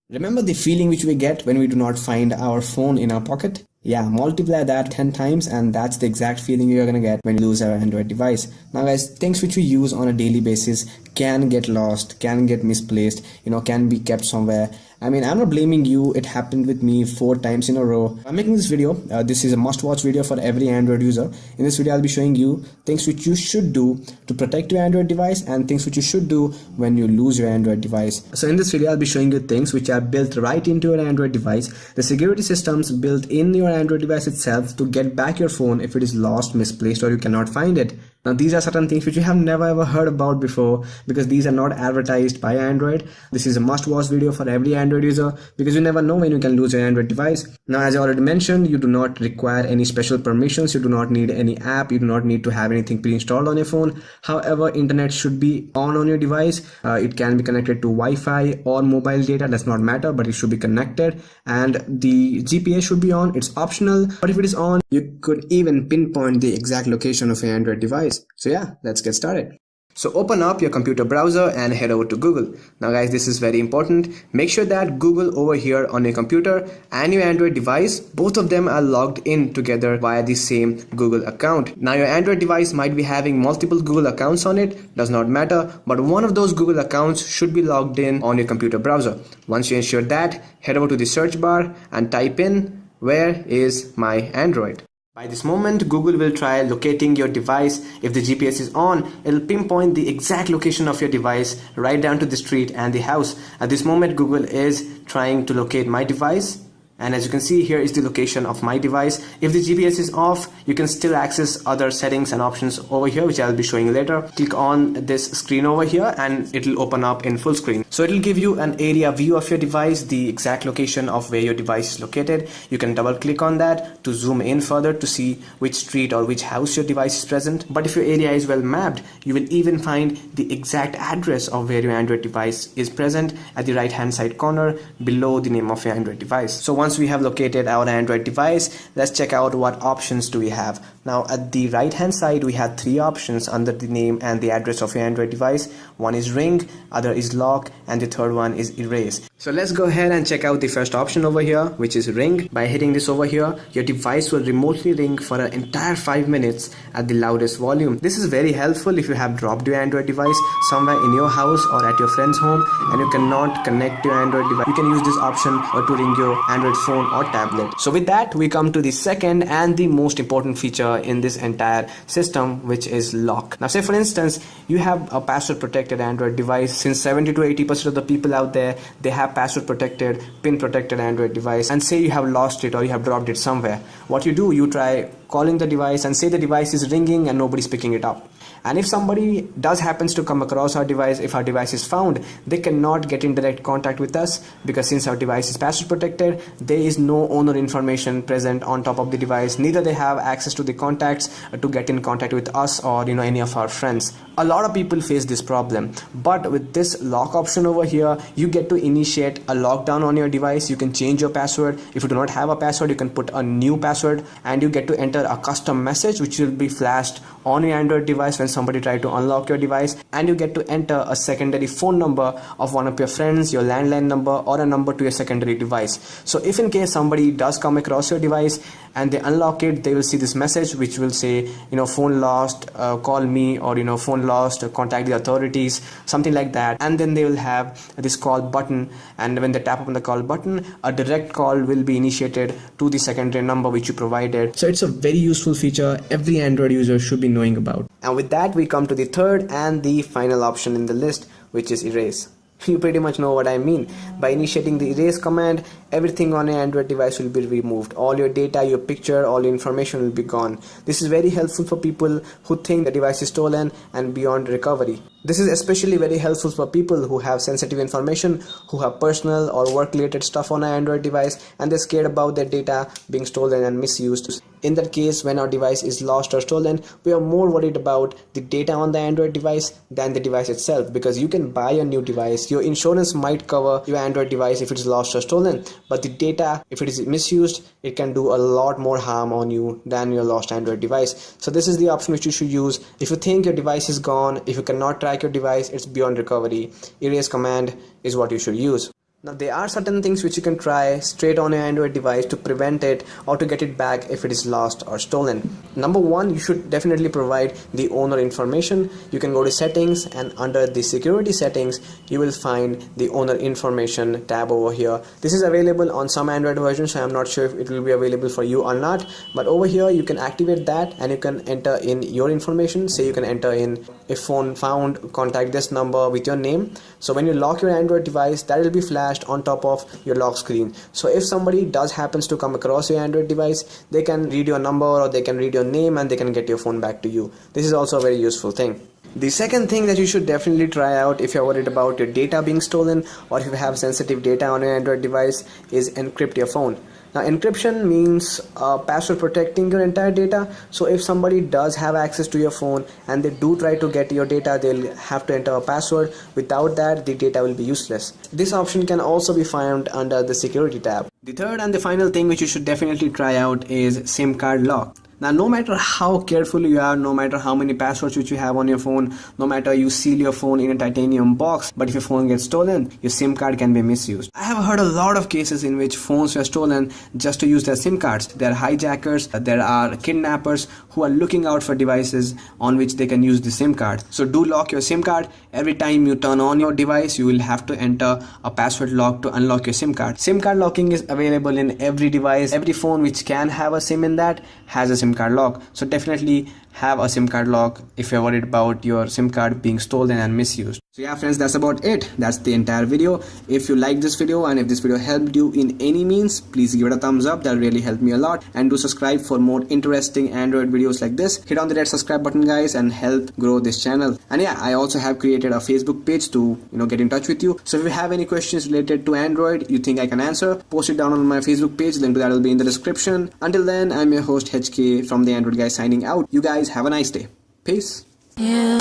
Remember the feeling which we get when we do not find our phone in our pocket? Yeah, multiply that 10 times and that's the exact feeling you're gonna get when you lose our Android device. Now guys, things which we use on a daily basis can get lost, can get misplaced, can be kept somewhere. I mean, I'm not blaming you. It happened with me 4 times in a row. I'm making this video. This is a must-watch video for every Android user. In this video, I'll be showing you things which you should do to protect your Android device and things which you should do when you lose your Android device. So in this video, I'll be showing you things which are built right into your Android device. The security systems built in your Android device itself to get back your phone if it is lost, misplaced, or you cannot find it. Now these are certain things which you have never ever heard about before because these are not advertised by Android. This is a must-watch video for every Android user because you never know when you can lose your Android device. Now as I already mentioned, you do not require any special permissions, you do not need any app, you do not need to have anything pre-installed on your phone. However, internet should be on your device. It can be connected to Wi-Fi or mobile data, does not matter, but it should be connected, and the GPS should be on. It's optional, but if it is on, you could even pinpoint the exact location of your Android device. So yeah, let's get started. So open up your computer browser and head over to Google. Now guys, this is very important. Make sure that Google over here on your computer and your Android device, both of them are logged in together via the same Google account. Now your Android device might be having multiple Google accounts on it, does not matter, but one of those Google accounts should be logged in on your computer browser. Once you ensure that, head over to the search bar and type in, "Where is my Android?" By this moment, Google will try locating your device. If the GPS is on, it'll pinpoint the exact location of your device right down to the street and the house. At this moment, Google is trying to locate my device. And as you can see, here is the location of my device. If the GPS is off, you can still access other settings and options over here, which I'll be showing later. Click on this screen over here and it'll open up in full screen. So it'll give you an area view of your device, the exact location of where your device is located. You can double click on that to zoom in further to see which street or which house your device is present. But if your area is well mapped, you will even find the exact address of where your Android device is present at the right hand side corner below the name of your Android device. So once we have located our Android device, let's check out what options do we have. Now at the right hand side, we have 3 options under the name and the address of your Android device. One is ring, other is lock, and the third one is erase. So let's go ahead and check out the first option over here, which is ring. By hitting this over here, your device will remotely ring for an entire 5 minutes at the loudest volume. This is very helpful if you have dropped your Android device somewhere in your house or at your friend's home and you cannot connect your Android device. You can use this option to ring your Android phone or tablet. So with that, we come to the second and the most important feature in this entire system, which is lock. Now say for instance, you have a password protected Android device. Since 70 to 80% of the people out there, they have password protected, pin protected Android device, and say you have lost it or you have dropped it somewhere. What you do, you try calling the device and say the device is ringing and nobody's picking it up. And if somebody does happens to come across our device, if our device is found, they cannot get in direct contact with us because since our device is password protected, there is no owner information present on top of the device. Neither they have access to the contacts to get in contact with us or any of our friends. A lot of people face this problem, but with this lock option over here, you get to initiate a lockdown on your device. You can change your password. If you do not have a password, you can put a new password and you get to enter a custom message which will be flashed on your Android device when somebody try to unlock your device, and you get to enter a secondary phone number of one of your friends, your landline number, or a number to your secondary device. So if in case somebody does come across your device and they unlock it, they will see this message which will say phone lost, call me, or phone lost, contact the authorities, something like that. And then they will have this call button, and when they tap on the call button, a direct call will be initiated to the secondary number which you provided. So it's a very useful feature every Android user should be knowing about. And with that, we come to the third and the final option in the list, which is erase. You pretty much know what I mean. By initiating the erase command, everything on your Android device will be removed. All your data, your picture, all your information will be gone. This is very helpful for people who think the device is stolen and beyond recovery. This is especially very helpful for people who have sensitive information, who have personal or work related stuff on an Android device and they're scared about their data being stolen and misused. In that case, when our device is lost or stolen, we are more worried about the data on the Android device than the device itself, because you can buy a new device. Your insurance might cover your Android device if it is lost or stolen, but the data, if it is misused, it can do a lot more harm on you than your lost Android device. So this is the option which you should use. If you think your device is gone, if you cannot track your device, it's beyond recovery, erase command is what you should use. Now there are certain things which you can try straight on your Android device to prevent it or to get it back if it is lost or stolen. Number one, you should definitely provide the owner information. You can go to settings, and under the security settings you will find the owner information tab over here. This is available on some Android versions, so I'm not sure if it will be available for you or not, but over here you can activate that and you can enter in your information. Say you can enter in if phone found, contact this number with your name. So when you lock your Android device, that will be flashed on top of your lock screen. So if somebody does happens to come across your Android device, they can read your number or they can read your name and they can get your phone back to you. This is also a very useful thing. The second thing that you should definitely try out if you're worried about your data being stolen or if you have sensitive data on your Android device is encrypt your phone. Now encryption means password protecting your entire data. So if somebody does have access to your phone and they do try to get your data, they'll have to enter a password. Without that, the data will be useless. This option can also be found under the security tab. The third and the final thing which you should definitely try out is SIM card lock. Now no matter how careful you are, no matter how many passwords which you have on your phone, no matter you seal your phone in a titanium box, but if your phone gets stolen, your SIM card can be misused. I have heard a lot of cases in which phones were stolen just to use their SIM cards. There are hijackers, there are kidnappers who are looking out for devices on which they can use the SIM card. So do lock your SIM card. Every time you turn on your device, you will have to enter a password lock to unlock your SIM card. SIM card locking is available in every device. Every phone which can have a SIM in that has a SIM card lock. So definitely have a SIM card lock if you're worried about your SIM card being stolen and misused. So yeah friends, that's about it. That's the entire video. If you liked this video and if this video helped you in any means, please give it a thumbs up. That'll really help me a lot. And do subscribe for more interesting Android videos like this. Hit on the red subscribe button guys and help grow this channel. And yeah, I also have created a Facebook page to get in touch with you. So if you have any questions related to Android you think I can answer, post it down on my Facebook page. Link to that will be in the description. Until then, I'm your host HK from The Android Guy signing out. You guys have a nice day. Peace. Yeah.